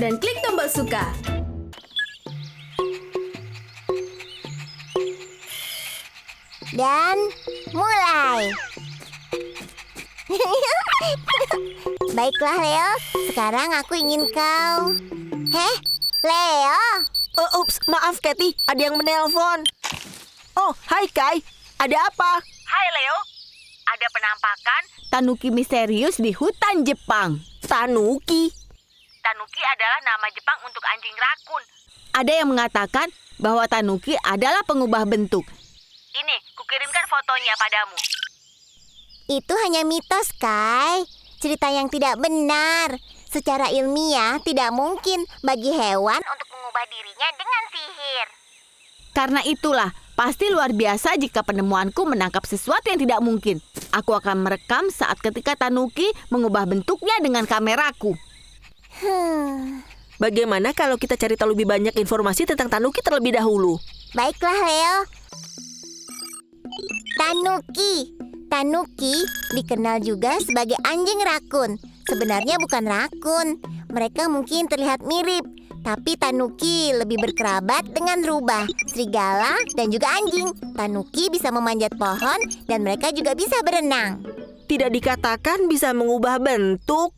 dan klik tombol suka. Dan mulai. Baiklah, Leo. Sekarang aku ingin kau. Heh, Leo. Ups, maaf Kathy, ada yang menelpon. Oh, hai Kai, ada apa? Hai Leo, ada penampakan Tanuki misterius di hutan Jepang. Tanuki? Tanuki adalah nama Jepang untuk anjing rakun. Ada yang mengatakan bahwa Tanuki adalah pengubah bentuk. Ini, kukirimkan fotonya padamu. Itu hanya mitos, Kai. Cerita yang tidak benar. Secara ilmiah, tidak mungkin bagi hewan untuk mengubah dirinya dengan sihir. Karena itulah, pasti luar biasa jika penemuanku menangkap sesuatu yang tidak mungkin. Aku akan merekam saat ketika Tanuki mengubah bentuknya dengan kameraku. Bagaimana kalau kita cari tahu lebih banyak informasi tentang Tanuki terlebih dahulu? Baiklah, Leo. Tanuki dikenal juga sebagai anjing rakun. Sebenarnya bukan rakun. Mereka mungkin terlihat mirip, tapi Tanuki lebih berkerabat dengan rubah, serigala, dan juga anjing. Tanuki bisa memanjat pohon dan mereka juga bisa berenang. Tidak dikatakan bisa mengubah bentuk.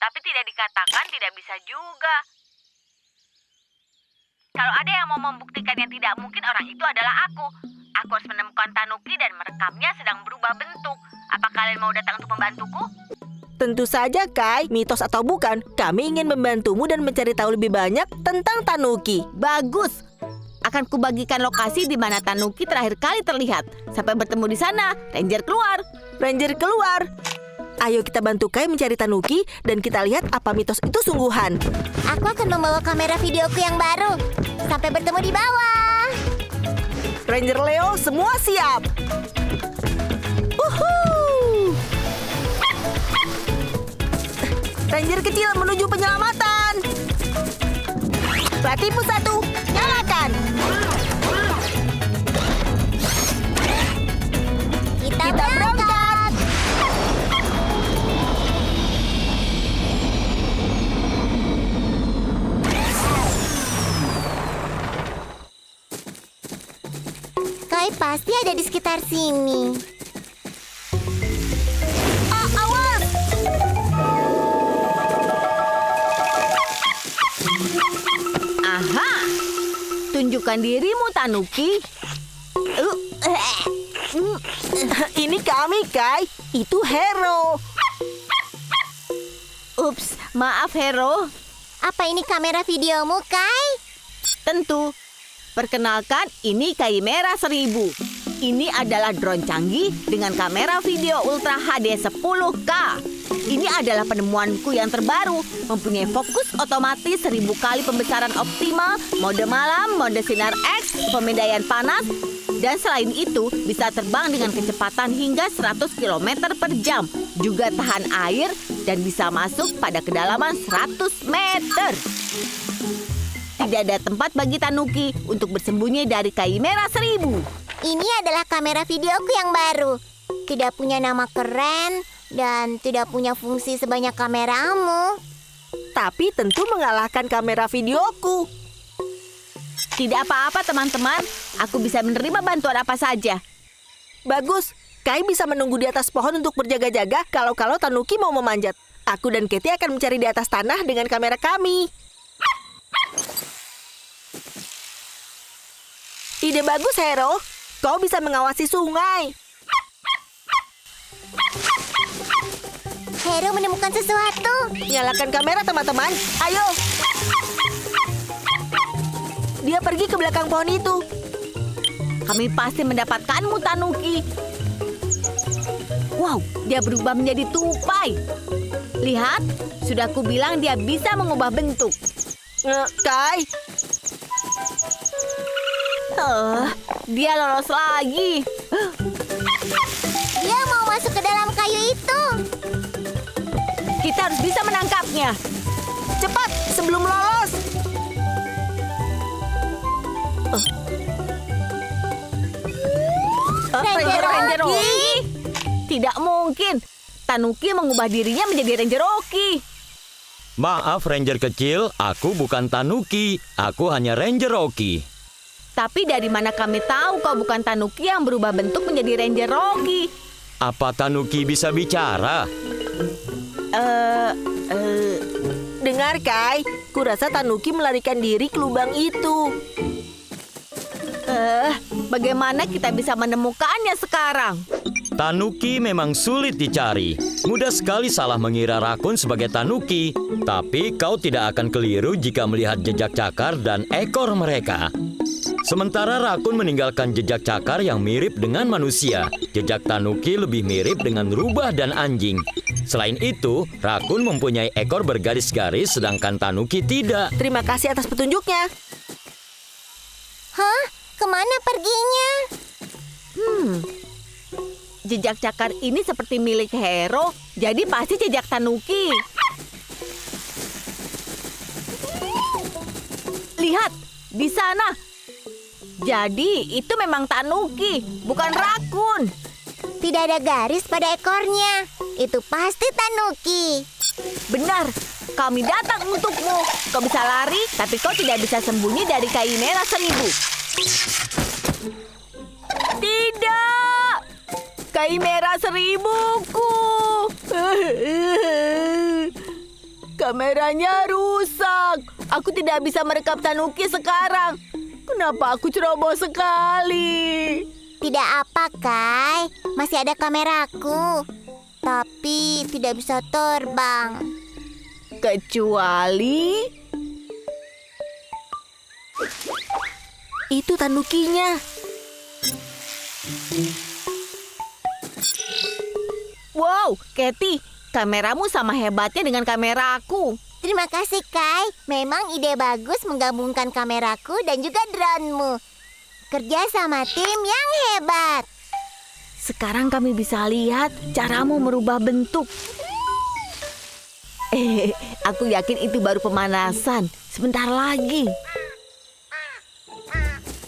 Tapi tidak dikatakan tidak bisa juga. Kalau ada yang mau membuktikan yang tidak mungkin, orang itu adalah aku. Aku harus menemukan Tanuki dan merekamnya sedang berubah bentuk. Apa kalian mau datang untuk membantuku? Tentu saja, Kai. Mitos atau bukan, kami ingin membantumu dan mencari tahu lebih banyak tentang Tanuki. Bagus! Akan kubagikan lokasi di mana Tanuki terakhir kali terlihat. Sampai bertemu di sana, Ranger keluar. Ranger keluar. Ayo kita bantu Kai mencari Tanuki dan kita lihat apa mitos itu sungguhan. Aku akan membawa kamera videoku yang baru. Sampai bertemu di bawah. Ranger Leo, semua siap. Uhuh. Ranger kecil menuju penyelamatan. Platypus 1, nyalakan. Kita berangkat. Kai pasti ada di sekitar sini. Awas! Aha! Tunjukkan dirimu, Tanuki. Ini kami, Kai. Itu Hero. Ups, maaf Hero. Apa ini kamera videomu, Kai? Tentu. Perkenalkan, ini Chimera 1000. Ini adalah drone canggih dengan kamera video Ultra HD 10K. Ini adalah penemuanku yang terbaru. Mempunyai fokus otomatis 1000 kali pembesaran optimal, mode malam, mode sinar X, pemindaian panas, dan selain itu bisa terbang dengan kecepatan hingga 100 km per jam. Juga tahan air dan bisa masuk pada kedalaman 100 meter. Tidak ada tempat bagi Tanuki untuk bersembunyi dari Chimera 1000. Ini adalah kamera videoku yang baru. Tidak punya nama keren dan tidak punya fungsi sebanyak kameramu. Tapi tentu mengalahkan kamera videoku. Tidak apa-apa teman-teman, aku bisa menerima bantuan apa saja. Bagus, Kai bisa menunggu di atas pohon untuk berjaga-jaga kalau Tanuki mau memanjat. Aku dan Katy akan mencari di atas tanah dengan kamera kami. Ide bagus, Hero. Kau bisa mengawasi sungai. Hero menemukan sesuatu. Nyalakan kamera, teman-teman. Ayo. Dia pergi ke belakang pohon itu. Kami pasti mendapatkanmu, Tanuki. Wow, dia berubah menjadi tupai. Lihat, sudah kubilang dia bisa mengubah bentuk. Kai, Dia lolos lagi. Dia mau masuk ke dalam kayu itu. Kita harus bisa menangkapnya. cepat sebelum lolos. Ranger Rocky? Tidak mungkin. Tanuki mengubah dirinya menjadi Ranger Rocky. Maaf Ranger kecil, aku bukan Tanuki. Aku hanya Ranger Rocky. Tapi dari mana kami tahu kau bukan Tanuki yang berubah bentuk menjadi Ranger Rocky? Apa Tanuki bisa bicara? Dengar, Kai. Kurasa Tanuki melarikan diri ke lubang itu. Bagaimana kita bisa menemukannya sekarang? Tanuki memang sulit dicari. Mudah sekali salah mengira rakun sebagai Tanuki. Tapi kau tidak akan keliru jika melihat jejak cakar dan ekor mereka. Sementara rakun meninggalkan jejak cakar yang mirip dengan manusia. Jejak Tanuki lebih mirip dengan rubah dan anjing. Selain itu, rakun mempunyai ekor bergaris-garis sedangkan Tanuki tidak. Terima kasih atas petunjuknya. Hah? Kemana perginya? Jejak cakar ini seperti milik Hero, jadi pasti jejak Tanuki. Lihat, di sana. Jadi, itu memang Tanuki, bukan rakun. Tidak ada garis pada ekornya. Itu pasti Tanuki. Benar, kami datang untukmu. Kau bisa lari, tapi kau tidak bisa sembunyi dari kayu merah 1000. Tidak! Kayu merah 1000-ku. Kameranya rusak. Aku tidak bisa merekam Tanuki sekarang. Kenapa aku ceroboh sekali? Tidak apa, Kai. Masih ada kameraku. Tapi tidak bisa terbang. Kecuali... Itu Tanukinya. Wow, Katy, kameramu sama hebatnya dengan kameraku. Terima kasih, Kai. Memang ide bagus menggabungkan kameraku dan juga drone-mu. Kerja sama tim yang hebat. Sekarang kami bisa lihat caramu merubah bentuk. Aku yakin itu baru pemanasan. Sebentar lagi.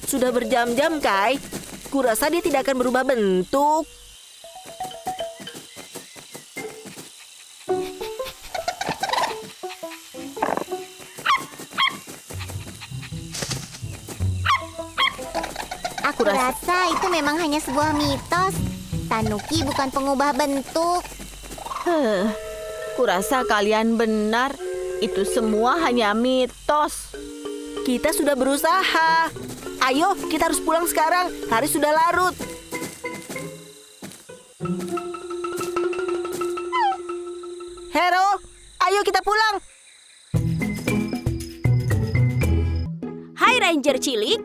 Sudah berjam-jam, Kai. Kurasa dia tidak akan berubah bentuk. Aku rasa itu memang hanya sebuah mitos. Tanuki bukan pengubah bentuk. Kurasa kalian benar. Itu semua hanya mitos. Kita sudah berusaha. Ayo, kita harus pulang sekarang. Hari sudah larut. Hero, ayo kita pulang. Hai Ranger Cilik,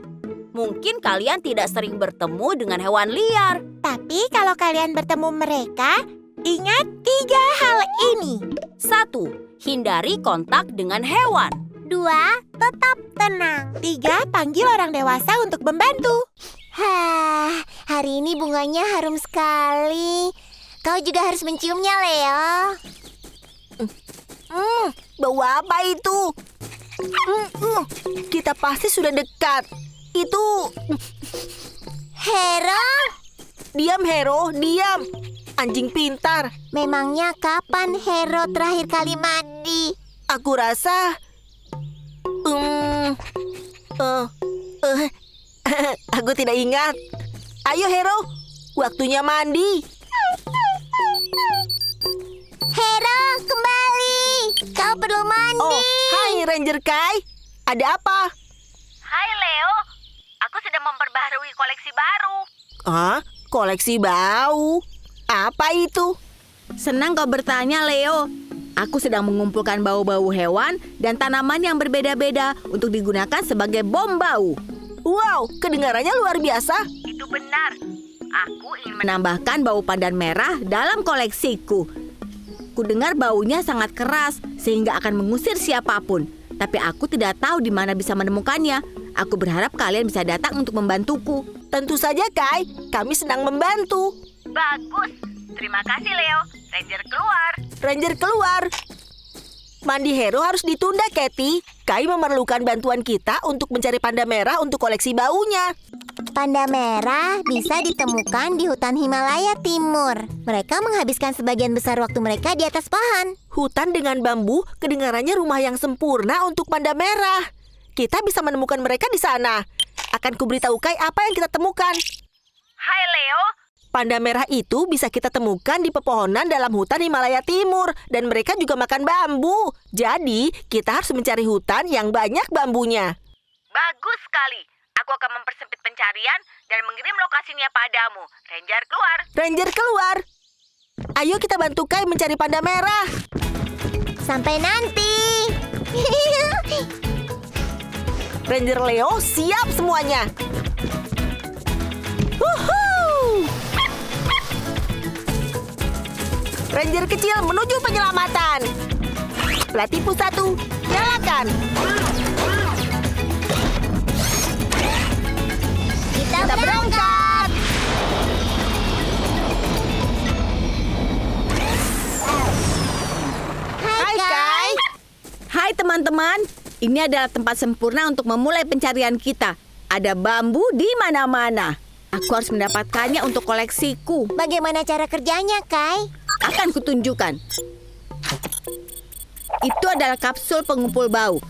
mungkin kalian tidak sering bertemu dengan hewan liar. Tapi kalau kalian bertemu mereka, ingat 3 hal ini. 1. Hindari kontak dengan hewan. 2. Tetap tenang. 3. Panggil orang dewasa untuk membantu. Hari ini bunganya harum sekali. Kau juga harus menciumnya, Leo. Bau apa itu? Kita pasti sudah dekat. Itu... Hero, Diam, Hero, diam. Anjing pintar. memangnya kapan Hero terakhir kali mandi? Aku rasa... aku tidak ingat. Ayo, Hero. Waktunya mandi. Hero, kembali. Kau perlu mandi. Oh, hai Ranger Kai. Ada apa? Hai Leo, aku sedang memperbaharui koleksi baru. Hah? Koleksi bau? Apa itu? Senang kau bertanya, Leo. Aku sedang mengumpulkan bau-bau hewan dan tanaman yang berbeda-beda untuk digunakan sebagai bom bau. Wow, kedengarannya luar biasa. Itu benar. Aku ingin Menambahkan bau pandan merah dalam koleksiku. Kudengar baunya sangat keras sehingga akan mengusir siapapun. Tapi aku tidak tahu di mana bisa menemukannya. Aku berharap kalian bisa datang untuk membantuku. Tentu saja, Kai. Kami senang membantu. bagus. Terima kasih Leo. Ranger keluar. Ranger keluar. Mandi Hero harus ditunda, Katy. Kai memerlukan bantuan kita untuk mencari panda merah untuk koleksi baunya. Panda merah bisa ditemukan di hutan Himalaya Timur. Mereka menghabiskan sebagian besar waktu mereka di atas pohon. Hutan dengan bambu kedengarannya rumah yang sempurna untuk panda merah. Kita bisa menemukan mereka di sana. Akan kuberitahu Kai apa yang kita temukan. Hai Leo, Panda merah itu bisa kita temukan di pepohonan dalam hutan Himalaya Timur. Dan mereka juga makan bambu. Jadi, kita harus mencari hutan yang banyak bambunya. bagus sekali. Aku akan mempersempit pencarian dan mengirim lokasinya padamu. Ranger keluar. Ranger keluar. Ayo kita bantu Kai mencari panda merah. Sampai nanti. Ranger Leo siap semuanya. Wuhuu! Ranger kecil menuju penyelamatan. Pelatipu 1, nyalakan. Kita berangkat. Hai Kai. Hai teman-teman, ini adalah tempat sempurna untuk memulai pencarian kita. Ada bambu di mana-mana. Aku harus mendapatkannya untuk koleksiku. Bagaimana cara kerjanya, Kai? Akan kutunjukkan. Itu adalah kapsul pengumpul bau.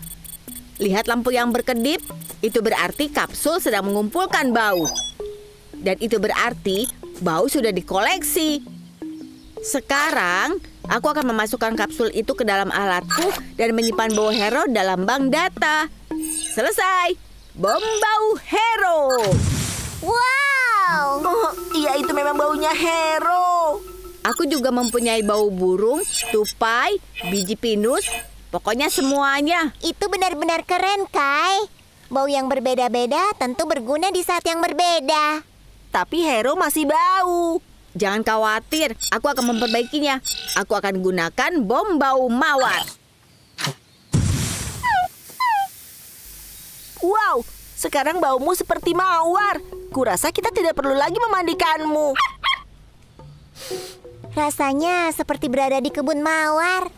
Lihat lampu yang berkedip? Itu berarti kapsul sedang mengumpulkan bau. Dan itu berarti bau sudah dikoleksi. Sekarang, aku akan memasukkan kapsul itu ke dalam alatku dan menyimpan bau hero dalam bank data. Selesai. Bom bau hero. Wow! Oh, iya itu memang baunya hero. Aku juga mempunyai bau burung, tupai, biji pinus, pokoknya semuanya. Itu benar-benar keren, Kai. Bau yang berbeda-beda tentu berguna di saat yang berbeda. Tapi hero masih bau. Jangan khawatir, aku akan memperbaikinya. Aku akan gunakan bom bau mawar. Wow, sekarang baumu seperti mawar. Kurasa kita tidak perlu lagi memandikanmu. Rasanya seperti berada di kebun mawar.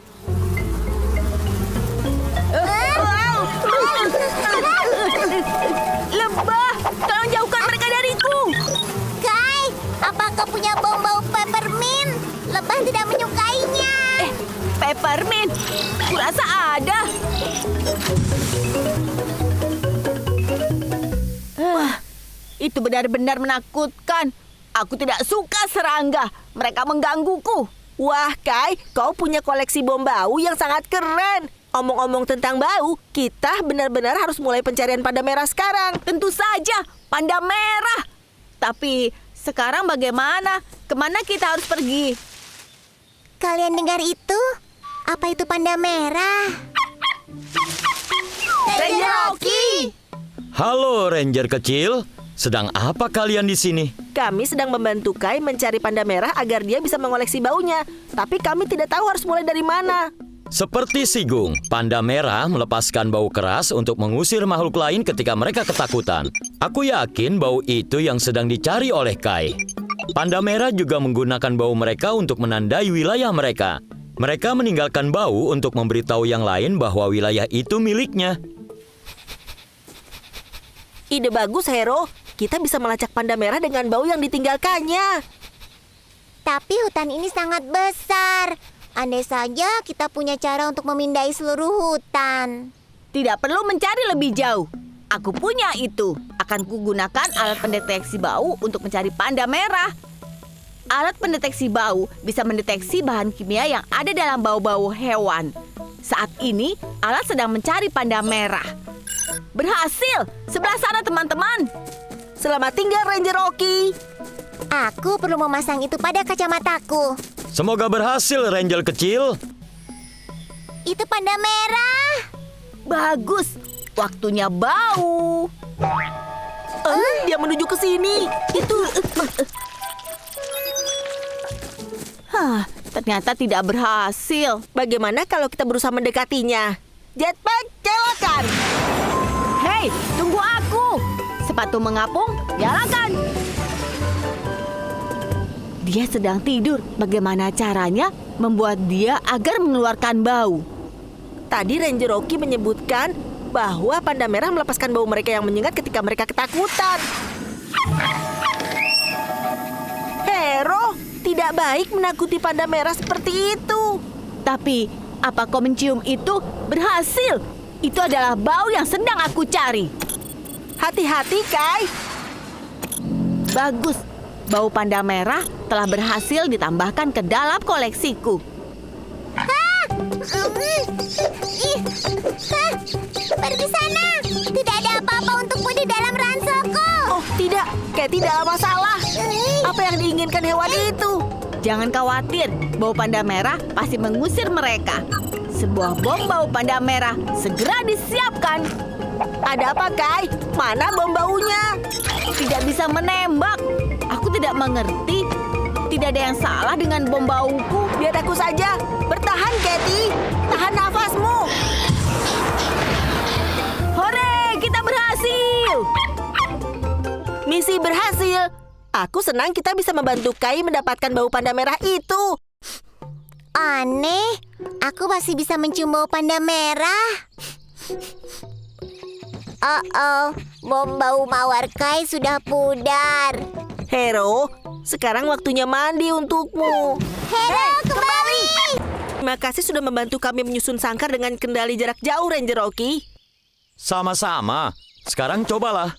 Lebah, tolong jauhkan mereka dariku. Kai, apa kau punya bom bau peppermint? Lebah tidak menyukainya. Peppermint, kurasa ada. Itu benar-benar menakutkan. Aku tidak suka serangga. Mereka menggangguku. Wah, Kai, kau punya koleksi bom bau yang sangat keren. Omong-omong tentang bau, kita benar-benar harus mulai pencarian panda merah sekarang. Tentu saja, panda merah. Tapi sekarang bagaimana? Kemana kita harus pergi? Kalian dengar itu? Apa itu panda merah? Ranger Rocky! Halo Ranger kecil, sedang apa kalian di sini? Kami sedang membantu Kai mencari panda merah agar dia bisa mengoleksi baunya. Tapi kami tidak tahu harus mulai dari mana. Seperti Sigung, panda merah melepaskan bau keras untuk mengusir makhluk lain ketika mereka ketakutan. Aku yakin bau itu yang sedang dicari oleh Kai. Panda merah juga menggunakan bau mereka untuk menandai wilayah mereka. Mereka meninggalkan bau untuk memberitahu yang lain bahwa wilayah itu miliknya. Ide bagus, Hero. Kita bisa melacak panda merah dengan bau yang ditinggalkannya. Tapi hutan ini sangat besar. Andai saja kita punya cara untuk memindai seluruh hutan. Tidak perlu mencari lebih jauh. Aku punya itu. Akan kugunakan alat pendeteksi bau untuk mencari panda merah. Alat pendeteksi bau bisa mendeteksi bahan kimia yang ada dalam bau-bau hewan. Saat ini, alat sedang mencari panda merah. Berhasil! Sebelah sana, teman-teman. Selamat tinggal, Ranger Rocky. Aku perlu memasang itu pada kacamataku. Semoga berhasil Ranger kecil. Itu panda merah. Bagus. Waktunya bau. Dia menuju ke sini. Itu... Ternyata tidak berhasil. Bagaimana kalau kita berusaha mendekatinya? Jetpack, nyalakan! Hei, tunggu aku. Sepatu mengapung, nyalakan. Dia sedang tidur. Bagaimana caranya membuat dia agar mengeluarkan bau? Tadi Ranger Rocky menyebutkan bahwa panda merah melepaskan bau mereka yang menyengat ketika mereka ketakutan. Hero, tidak baik menakuti panda merah seperti itu. Tapi, apa kau mencium itu? Berhasil! Itu adalah bau yang sedang aku cari. Hati-hati, Kai. Bagus, bau panda merah telah berhasil ditambahkan ke dalam koleksiku. Pergi sana. Tidak ada apa-apa untukmu di dalam ranselku. Oh, tidak. Kayak tidak masalah. Apa yang diinginkan hewan itu? Jangan khawatir, bau panda merah pasti mengusir mereka. Sebuah bom bau panda merah segera disiapkan. Ada apa, Kai? Mana bom baunya? Tidak bisa menembak. Aku tidak mengerti. Tidak ada yang salah dengan bom bauku. Biar aku saja. Bertahan, Katy. Tahan nafasmu. Hore, kita berhasil! Misi berhasil. Aku senang kita bisa membantu Kai mendapatkan bau panda merah itu. Aneh, aku masih bisa mencium bau panda merah. Bom bau mawar Kai sudah pudar. Hero, sekarang waktunya mandi untukmu. Hero, kembali! Terima kasih sudah membantu kami menyusun sangkar dengan kendali jarak jauh, Ranger Rocky. Sama-sama. Sekarang cobalah.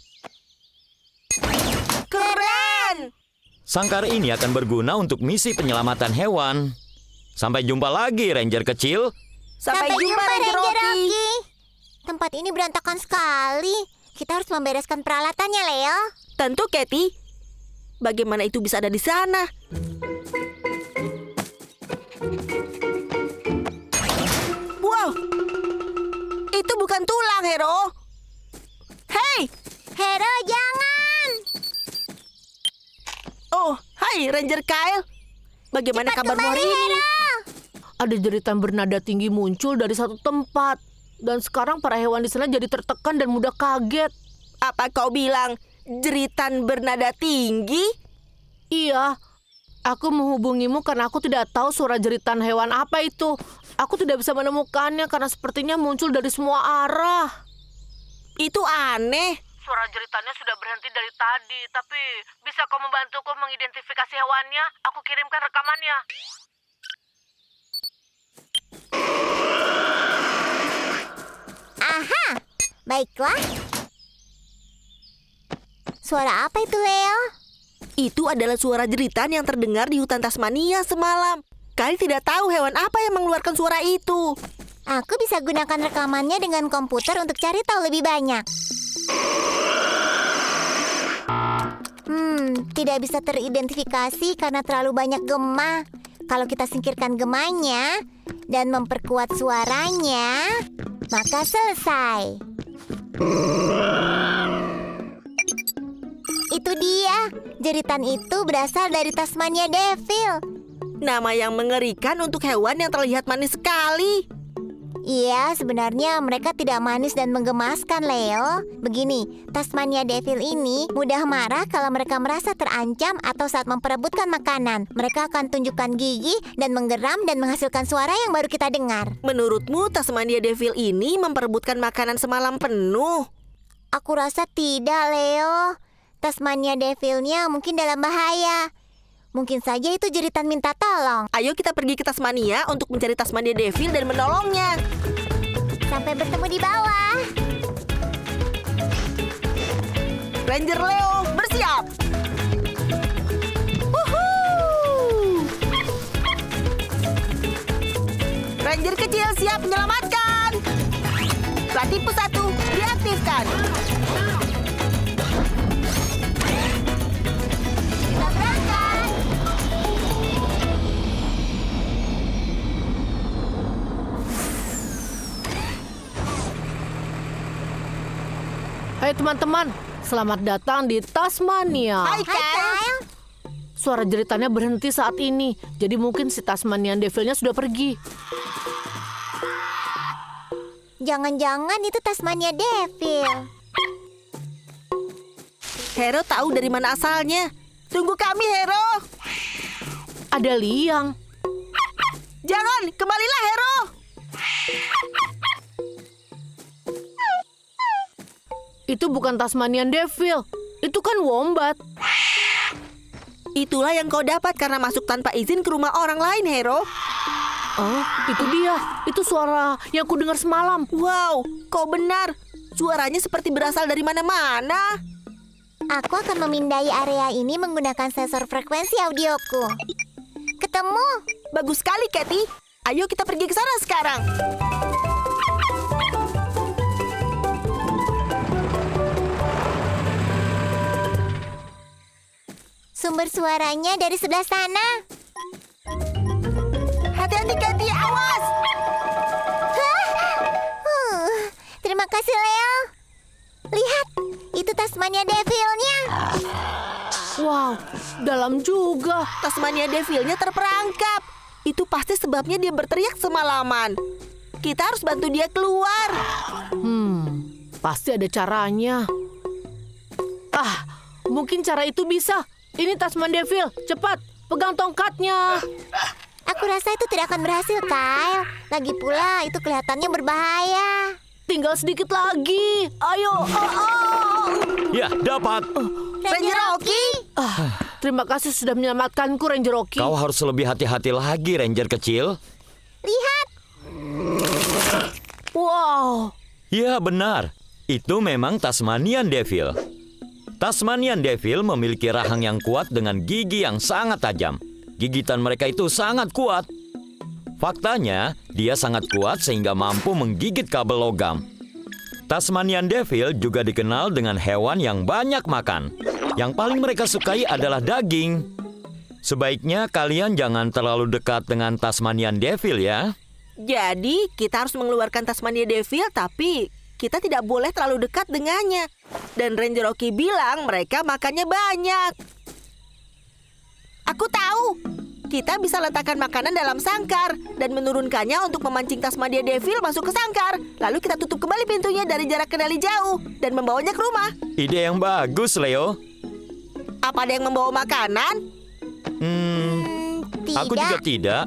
Keren! Sangkar ini akan berguna untuk misi penyelamatan hewan. Sampai jumpa lagi, Ranger kecil. Sampai jumpa, Ranger Rocky. Tempat ini berantakan sekali. Kita harus membereskan peralatannya, Leo. Tentu, Katy. Bagaimana itu bisa ada di sana? Wow! Itu bukan tulang, Hero. Hei! Hero, jangan! Oh, hai Ranger Kyle. Bagaimana kabarmu hari ini? Ada jeritan bernada tinggi muncul dari satu tempat. Dan sekarang para hewan di sana jadi tertekan dan mudah kaget. Apa kau bilang jeritan bernada tinggi? Iya, aku menghubungimu karena aku tidak tahu suara jeritan hewan apa itu. Aku tidak bisa menemukannya karena sepertinya muncul dari semua arah. Itu aneh. Suara jeritannya sudah berhenti dari tadi, tapi bisa kau membantuku mengidentifikasi hewannya? Aku kirimkan rekamannya. Aha, baiklah. Suara apa itu, Leo? Itu adalah suara jeritan yang terdengar di hutan Tasmania semalam. Kali tidak tahu hewan apa yang mengeluarkan suara itu. Aku bisa gunakan rekamannya dengan komputer untuk cari tahu lebih banyak. Tidak bisa teridentifikasi karena terlalu banyak gema. Kalau kita singkirkan gemanya dan memperkuat suaranya, maka selesai. Itu dia. Jeritan itu berasal dari Tasmania Devil. Nama yang mengerikan untuk hewan yang terlihat manis sekali. Iya, sebenarnya mereka tidak manis dan menggemaskan, Leo. Begini, Tasmania Devil ini mudah marah kalau mereka merasa terancam atau saat memperebutkan makanan. Mereka akan tunjukkan gigi dan menggeram dan menghasilkan suara yang baru kita dengar. Menurutmu Tasmania Devil ini memperebutkan makanan semalam penuh? Aku rasa tidak, Leo. Tasmania Devil-nya mungkin dalam bahaya. Mungkin saja itu jeritan minta tolong. Ayo kita pergi ke Tasmania untuk mencari Tasmania Devil dan menolongnya. Sampai bertemu di bawah. Ranger Leo, bersiap! Woohoo! Ranger kecil siap menyelamatkan. Platipu 1 diaktifkan. Kita berangkat. Hai teman-teman, selamat datang di Tasmania. Hai Kyle. Suara jeritannya berhenti saat ini, jadi mungkin si Tasmanian Devil-nya sudah pergi. Jangan-jangan itu Tasmania Devil. Hero tahu dari mana asalnya. Tunggu kami, Hero. Ada liang. Jangan, kembalilah, Hero. Itu bukan Tasmanian Devil. Itu kan wombat. Itulah yang kau dapat karena masuk tanpa izin ke rumah orang lain, Hero. Oh, itu dia. Itu suara yang ku dengar semalam. Wow, kau benar. Suaranya seperti berasal dari mana-mana. Aku akan memindai area ini menggunakan sensor frekuensi audioku. Ketemu. Bagus sekali, Katy. Ayo kita pergi ke sana sekarang. Sumber suaranya dari sebelah sana. Hati-hati, Katy. Awas! Terima kasih, Leo. Lihat, itu Tasmania Devil-nya. Wow, dalam juga. Tasmania Devil-nya terperangkap. Itu pasti sebabnya dia berteriak semalaman. Kita harus bantu dia keluar. Pasti ada caranya. Mungkin cara itu bisa. Ini Tasmania Devil, cepat, pegang tongkatnya. Aku rasa itu tidak akan berhasil, Kyle. Lagi pula, itu kelihatannya berbahaya. Tinggal sedikit lagi. Ayo. Ya, dapat. Ranger Rocky. Terima kasih sudah menyelamatkanku, Ranger Rocky. Kau harus lebih hati-hati lagi, Ranger kecil. Lihat, Wow. Ya, benar. Itu memang Tasmanian Devil. Tasmanian Devil memiliki rahang yang kuat dengan gigi yang sangat tajam. Gigitan mereka itu sangat kuat. Faktanya, dia sangat kuat sehingga mampu menggigit kabel logam. Tasmanian Devil juga dikenal dengan hewan yang banyak makan. Yang paling mereka sukai adalah daging. Sebaiknya kalian jangan terlalu dekat dengan Tasmanian Devil ya. Jadi, kita harus mengeluarkan Tasmania Devil, tapi kita tidak boleh terlalu dekat dengannya. Dan Ranger Rocky bilang mereka makannya banyak. Aku tahu. Kita bisa letakkan makanan dalam sangkar dan menurunkannya untuk memancing Tasmania Devil masuk ke sangkar. Lalu kita tutup kembali pintunya dari jarak kendali jauh dan membawanya ke rumah. Ide yang bagus, Leo. Apa ada yang membawa makanan? tidak. Aku juga tidak.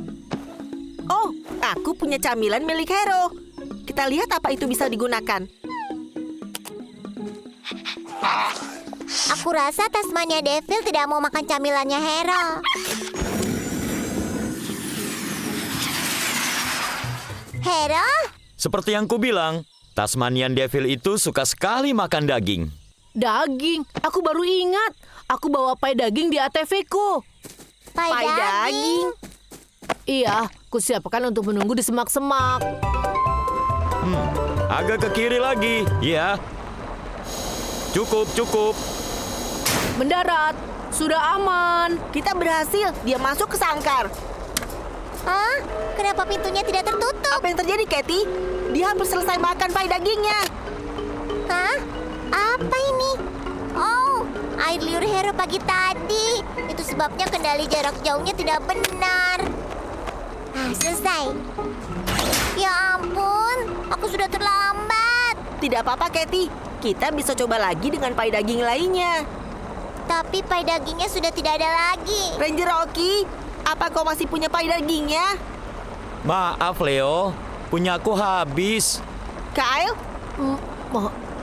Oh, aku punya camilan milik Hero. Kita lihat apa itu bisa digunakan. Aku rasa Tasmania Devil tidak mau makan camilannya Hero. Hero, Seperti yang kubilang, Tasmanian Devil itu suka sekali makan daging. Daging. Aku baru ingat. Aku bawa pai daging di ATV-ku. pai daging. Iya, kusiapkan untuk menunggu di semak-semak. Agak ke kiri lagi, ya. Cukup. Mendarat. Sudah aman. Kita berhasil. Dia masuk ke sangkar. Hah? Kenapa pintunya tidak tertutup? Apa yang terjadi, Katy? Dia hampir selesai makan pai dagingnya. Hah? Apa ini? Oh, air liur Hero pagi tadi. Itu sebabnya kendali jarak jauhnya tidak benar. Selesai. Ya ampun, aku sudah terlambat. Tidak apa-apa, Katy. Kita bisa coba lagi dengan pai daging lainnya. Tapi pai dagingnya sudah tidak ada lagi. Ranger Rocky, apa kau masih punya pai dagingnya? Maaf, Leo. Punyaku habis. Kyle?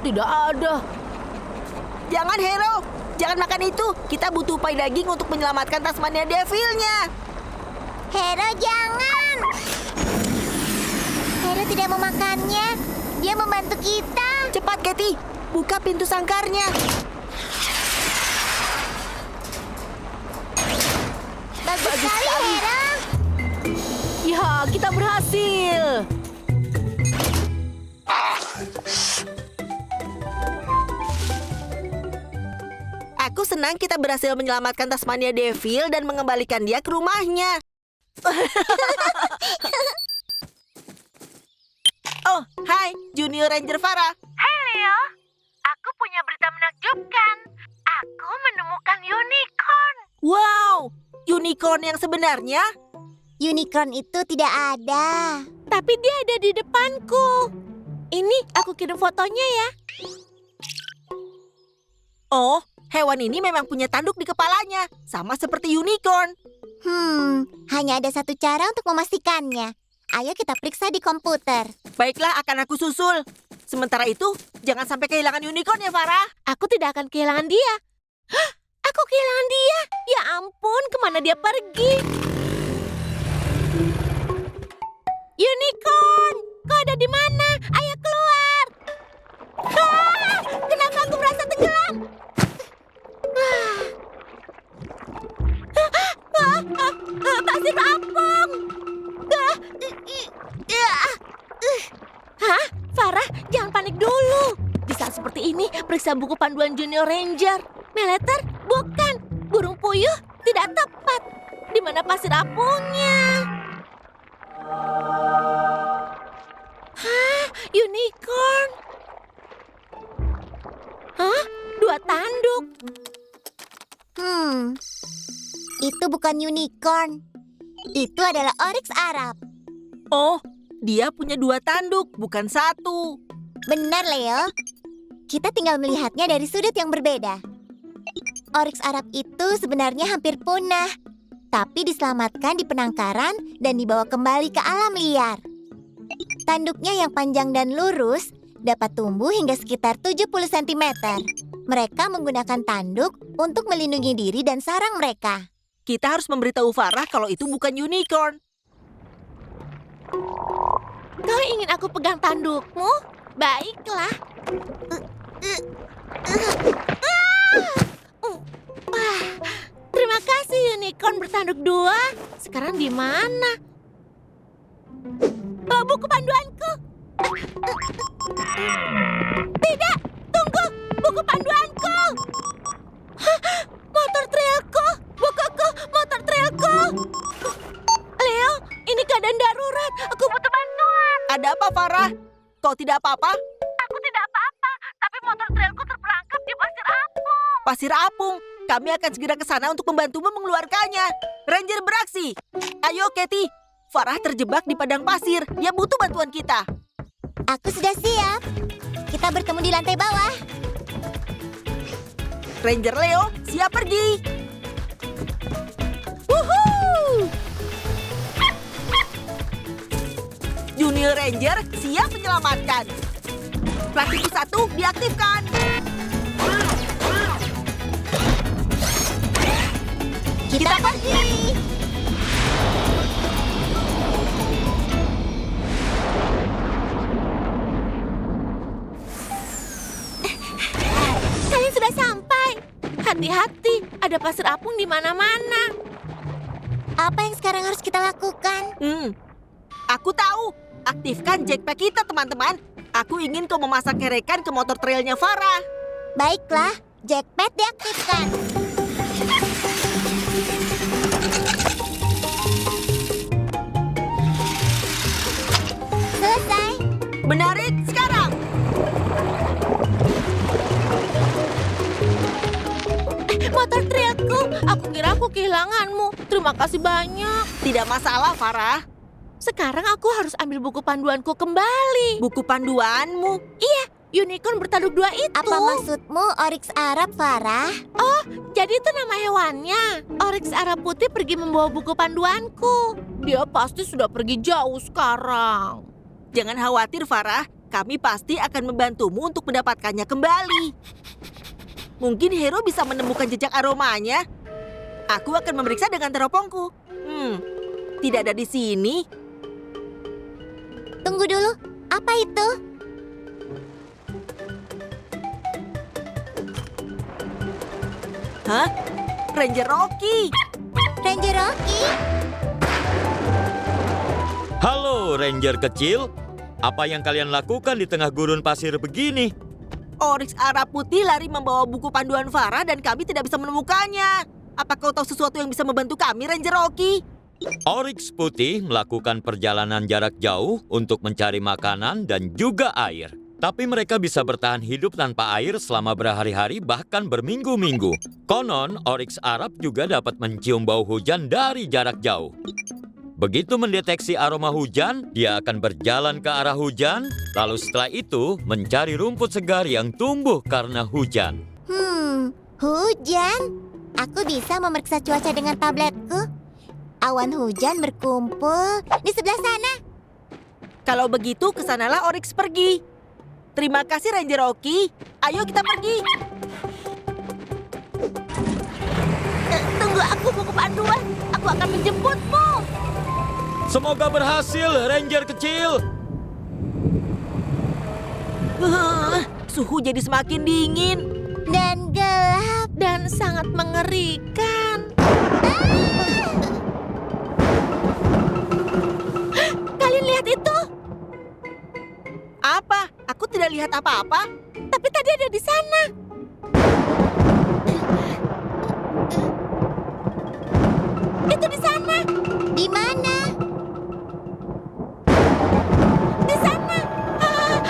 Tidak ada. Jangan, Hero. Jangan makan itu. Kita butuh pai daging untuk menyelamatkan Tasmania Devil-nya. Hero, jangan. Hero tidak memakannya. Dia membantu kita. Cepat, Katy. Buka pintu sangkarnya. Bagus sekali, Hero. Ya, kita berhasil. Aku senang kita berhasil menyelamatkan Tasmania Devil dan mengembalikan dia ke rumahnya. Oh, hai, Junior Ranger Farah. Hai Leo, aku punya berita menakjubkan. Aku menemukan unicorn. Wow, unicorn yang sebenarnya? Unicorn itu tidak ada. Tapi dia ada di depanku. Ini aku kirim fotonya ya. Oh, hewan ini memang punya tanduk di kepalanya, sama seperti unicorn. Hanya ada satu cara untuk memastikannya. Ayo kita periksa di komputer. Baiklah, akan aku susul. Sementara itu, jangan sampai kehilangan unicorn ya, Farah. Aku tidak akan kehilangan dia. Hah? Aku kehilangan dia. Ya ampun, kemana dia pergi? Unicorn, kau ada di mana? Ayo keluar. Ah, kenapa aku merasa tenggelam? Pasir apung. Hah? Farah, jangan panik dulu. Di saat seperti ini, periksa buku panduan Junior Ranger. Meleter? Bukan. Burung puyuh? Tidak tepat. Di mana pasir apungnya? Hah? Unicorn? Hah? 2 tanduk. Itu bukan unicorn. Itu adalah oryx Arab. Oh, dia punya 2 tanduk, bukan 1. Benar, Leo. Kita tinggal melihatnya dari sudut yang berbeda. Oryx Arab itu sebenarnya hampir punah, tapi diselamatkan di penangkaran dan dibawa kembali ke alam liar. Tanduknya yang panjang dan lurus dapat tumbuh hingga sekitar 70 cm. Mereka menggunakan tanduk untuk melindungi diri dan sarang mereka. Kita harus memberitahu Farah kalau itu bukan unicorn. Kau ingin aku pegang tandukmu? Baiklah. Terima kasih unicorn bertanduk 2. Sekarang di mana? Buku panduanku. Tidak, tunggu. Buku panduanku. Motor trailku. Bukuku, motor trailku. Leo, ini keadaan darurat. Aku butuh bantuan. Ada apa, Farah? Kau tidak apa-apa? Aku tidak apa-apa, tapi motor trailku terperangkap di pasir apung. Pasir apung. Kami akan segera ke sana untuk membantumu mengeluarkannya. Ranger beraksi. Ayo, Katie. Farah terjebak di padang pasir. Dia butuh bantuan kita. Aku sudah siap. Kita bertemu di lantai bawah. Ranger Leo, siap pergi. Wuhuu! Junior Ranger, siap menyelamatkan. Praktikus 1 diaktifkan. Kita pergi. Kalian sudah sampai. Hati-hati, ada pasir apung di mana-mana. Apa yang sekarang harus kita lakukan? Aku tahu. Aktifkan jetpack kita, teman-teman. Aku ingin kau memasang kerekan ke motor trailnya Farah. Baiklah, jetpack diaktifkan. Selesai. Benarin sekarang. Motor trailku, aku kira aku kehilanganmu. Terima kasih banyak. Tidak masalah, Farah. Sekarang aku harus ambil buku panduanku kembali. Buku panduanmu. Iya, unicorn bertanduk 2 itu. Apa maksudmu oryx Arab, Farah? Oh, jadi itu nama hewannya. Oryx Arab putih pergi membawa buku panduanku. Dia pasti sudah pergi jauh sekarang. Jangan khawatir, Farah. Kami pasti akan membantumu untuk mendapatkannya kembali. Mungkin Hero bisa menemukan jejak aromanya. Aku akan memeriksa dengan teropongku. Tidak ada di sini. Tunggu dulu, apa itu? Hah? Ranger Rocky. Ranger Rocky? Halo, Ranger kecil. Apa yang kalian lakukan di tengah gurun pasir begini? Oryx Arab putih lari membawa buku panduan Farah dan kami tidak bisa menemukannya. Apa kau tahu sesuatu yang bisa membantu kami, Ranger Rocky? Oryx putih melakukan perjalanan jarak jauh untuk mencari makanan dan juga air. Tapi mereka bisa bertahan hidup tanpa air selama berhari-hari bahkan berminggu-minggu. Konon, Oryx Arab juga dapat mencium bau hujan dari jarak jauh. Begitu mendeteksi aroma hujan, dia akan berjalan ke arah hujan, lalu setelah itu mencari rumput segar yang tumbuh karena hujan. Hujan? Aku bisa memeriksa cuaca dengan tabletku. Awan hujan berkumpul di sebelah sana. Kalau begitu, kesanalah Oryx pergi. Terima kasih Ranger Oki. Ayo kita pergi. Tunggu aku, buku panduan. Aku akan menjemputmu. Semoga berhasil, Ranger kecil. Suhu jadi semakin dingin. Dan gelap. Dan sangat mengerikan. Kalian lihat itu? Apa? Aku tidak lihat apa-apa. Tapi tadi ada di sana. Itu di sana. Di mana? Di sana.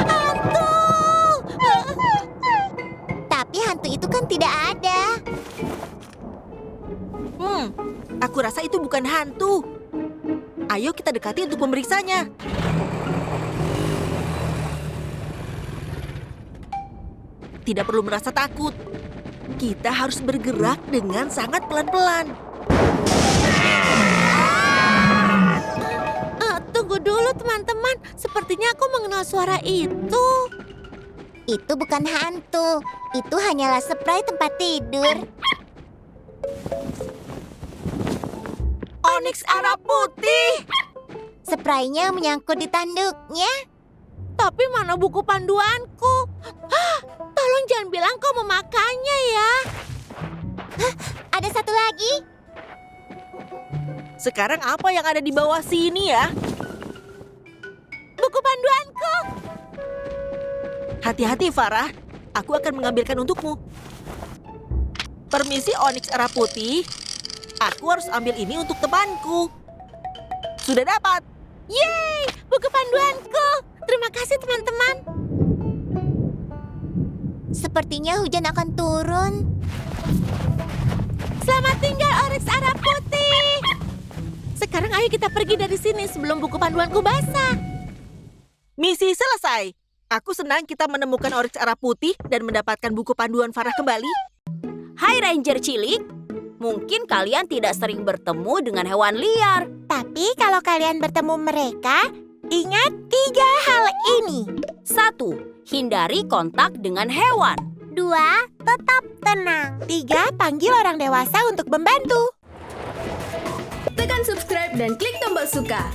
Hantu. Tapi hantu itu kan tidak ada. Aku rasa itu bukan hantu. Ayo kita dekati untuk memeriksanya. Tidak perlu merasa takut. Kita harus bergerak dengan sangat pelan-pelan. Tunggu dulu teman-teman. Sepertinya aku mengenal suara itu. Itu bukan hantu. Itu hanyalah spray tempat tidur. Onyx Arah Putih! Spraynya menyangkut di tanduknya. Tapi mana buku panduanku? Tolong jangan bilang kau memakannya ya. Ada satu lagi. Sekarang apa yang ada di bawah sini ya? Buku panduanku. Hati-hati Farah, aku akan mengambilkan untukmu. Permisi Onyx Arah Putih, aku harus ambil ini untuk temanku. Sudah dapat. Yeay, buku panduanku. Terima kasih teman-teman. Sepertinya hujan akan turun. Selamat tinggal Onyx Arah Putih. Sekarang ayo kita pergi dari sini sebelum buku panduanku basah. Misi selesai. Aku senang kita menemukan Onyx Arah Putih dan mendapatkan buku panduan Farah kembali. Hai Ranger Cilik, mungkin kalian tidak sering bertemu dengan hewan liar. Tapi kalau kalian bertemu mereka, ingat 3 hal ini. 1. Hindari kontak dengan hewan. 2. Tetap tenang. 3. Panggil orang dewasa untuk membantu. Tekan subscribe dan klik tombol suka.